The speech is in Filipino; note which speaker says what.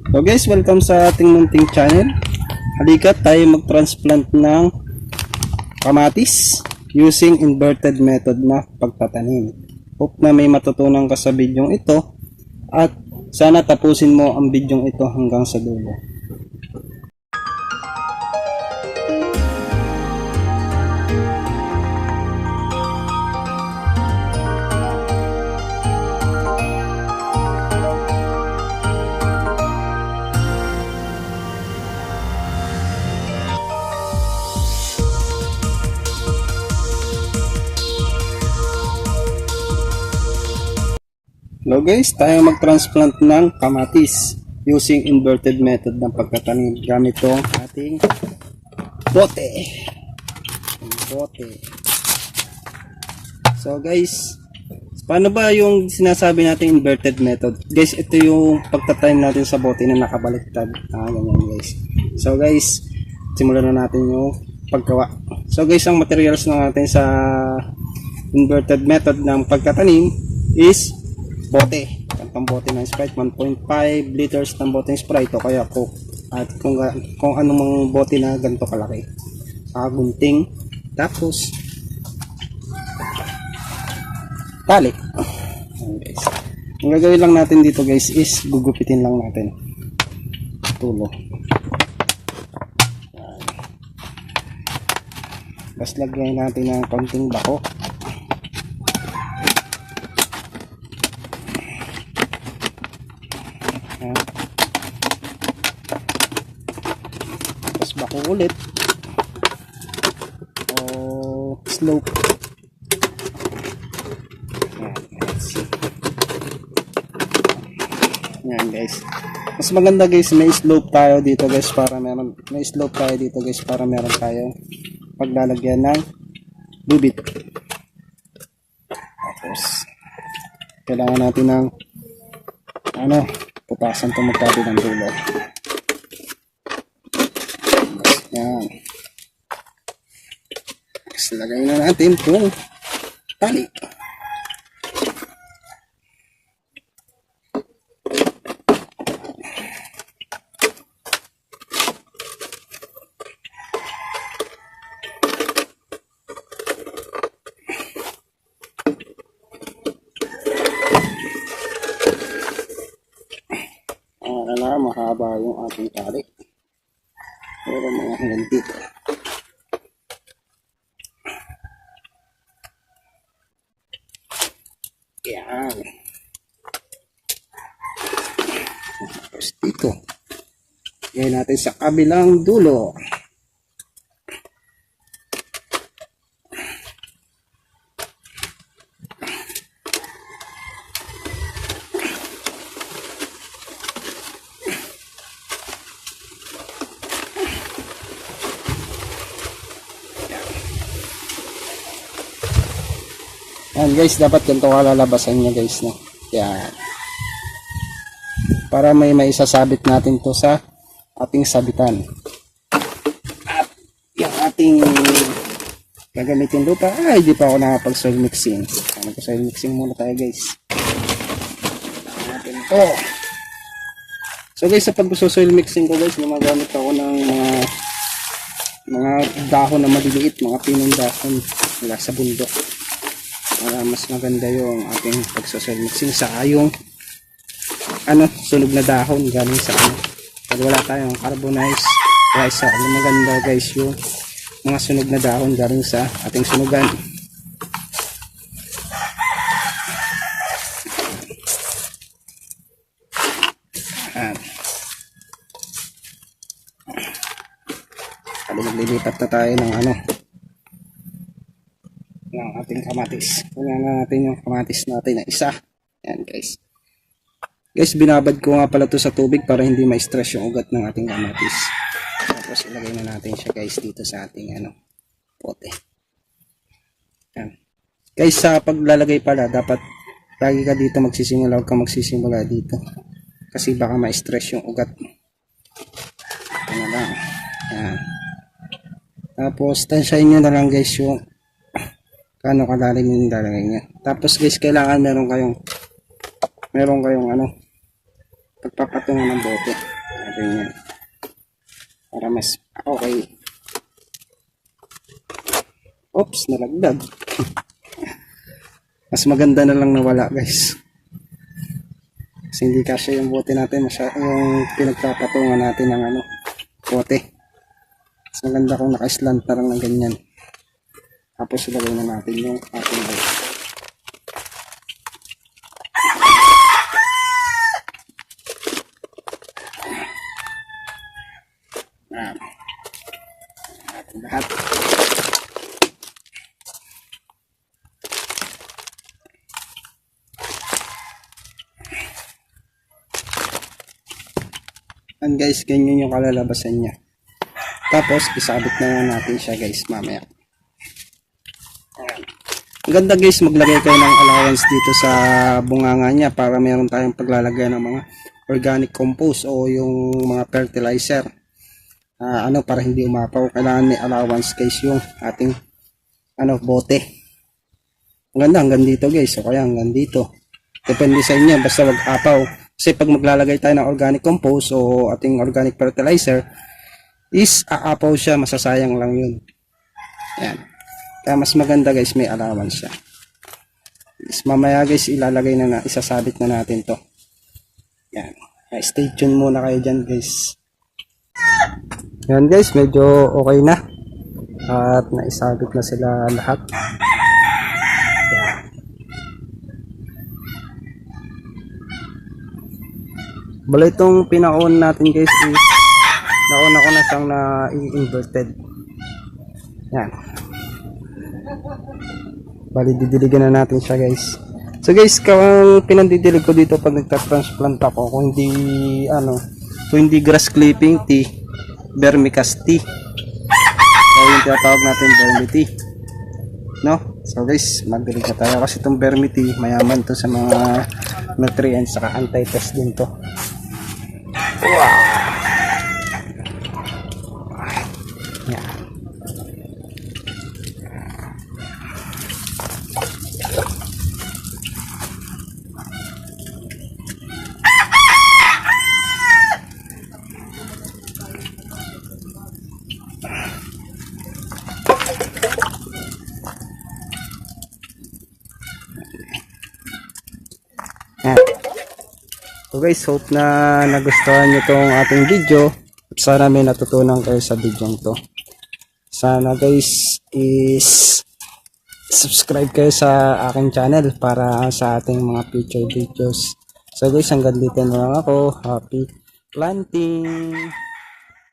Speaker 1: So guys, welcome sa ating munting channel. Halika tayo mag-transplant ng kamatis using inverted method na pagtatanim. Hope na may matutunan ka sa bidyong ito at sana tapusin mo ang bidyong ito hanggang sa dulo. Hello guys, tayo mag-transplant ng kamatis using inverted method ng pagtatanim gamit itong ating bote. So guys, paano ba yung sinasabi natin inverted method? Guys, ito yung pagtatanim natin sa bote na nakabaliktad. Ganyan guys. So guys, simulan na natin yung paggawa. So guys, ang materials na natin sa inverted method ng pagtatanim is bote, ang pambote ng Sprite, 1.5 liters ng bote ng Sprite o kaya Coke, at kung anong bote na ganito kalaki, gunting, tapos tali. Guys, ang gagawin lang natin dito guys is gugupitin lang natin tulo. Tapos lagyan natin ng konting bako. Tapos bako ulit o slope. Yan guys, mas maganda guys may slope tayo dito guys para meron tayo paglalagyan ng lubid. Tapos kailangan natin ng putasan ito magkabi ng dulo. Yan. Tapos lagay na natin itong tali. Kailangan mahaba yung ating tali. Pero mga hanggang dito. Yan. Tapos dito. Yan natin sa kabilang dulo. Yan guys, dapat ganito kalalabasan niya guys, no? Yan. Para may maisasabit natin to sa ating sabitan. At yung ating gagamitin lupa, hindi pa ako nakapag-soil mixing. Soil mixing muna tayo guys. Natin to. So guys, sa pag-soil mixing ko guys, gumagamit ako ng mga dahon na maliliit, mga pinong dahon mula sa bundok. Para mas maganda yung ating pagsosoil mixing sa yung sunog na dahon galing sa pag wala tayong carbonized rice, maganda guys yung mga sunog na dahon galing sa ating sunugan. Maglilipat na tayo ng ng ating kamatis. Kunin na natin yung kamatis natin na isa. Yan guys. Guys, binabad ko nga pala to sa tubig para hindi ma-stress yung ugat ng ating kamatis. Tapos ilagay na natin siya guys dito sa ating pote. Yan. Guys, sa paglalagay pala dapat lagi ka dito magsisimula, huwag ka magsisimula dito. Kasi baka ma-stress yung ugat. Yan lang. Yan. Tapos tansyahin nyo na lang guys yung kano kalalim yung lalagay niya. Tapos guys, kailangan meron kayong pagpapatungan ng bote. natin yan. Para mas okay. Oops, nalagdag. Mas maganda na lang nawala guys. Kasi hindi kasya yung bote natin. Yung pinagpapatungan natin ng bote. Mas maganda kung naka-slant na lang ng ganyan. Tapos ilagay na natin yung ating bote. Lahat. And guys, ganyan yung kalalabasan niya. Tapos isabit na natin siya guys mamaya. Ayan. Ang ganda guys, maglagay kayo ng allowance dito sa bunganga niya para meron tayong paglalagay ng mga organic compost o yung mga fertilizer. Para hindi umapaw, kailangan may allowance guys yung ating bote. Ang ganda hanggang dito guys, o kaya hanggang dito, depende sa inyo, basta wag apaw. Kasi pag maglalagay tayo ng organic compost o ating organic fertilizer is aapaw siya, masasayang lang yun. Ayan. Kaya mas maganda guys, may allowance siya. Mamaya guys, ilalagay na isasabit na natin to. Ayan. Stay tuned muna kayo dyan guys. Yan guys, medyo okay na at naisabit na sila lahat. Yan. Bala itong pinaon natin guys is nauna ko na siyang na-inverted. Yan. Bali didiligan na natin siya guys. So guys, kung pinandidilig ko dito pag nagta-transplant ako, kung hindi grass clipping tea, vermicast tea o yung tinatawag natin vermi tea, no? So guys, magdilig na tayo kasi itong vermi tea mayaman to sa mga nutrients saka anti-pest din to. Wow. Yeah. So guys, hope na nagustuhan nyo itong ating video at sana may natutunan kayo sa video to. Sana guys is subscribe kayo sa aking channel para sa ating mga future videos. So guys, hanggang dito na lang ako. Happy planting!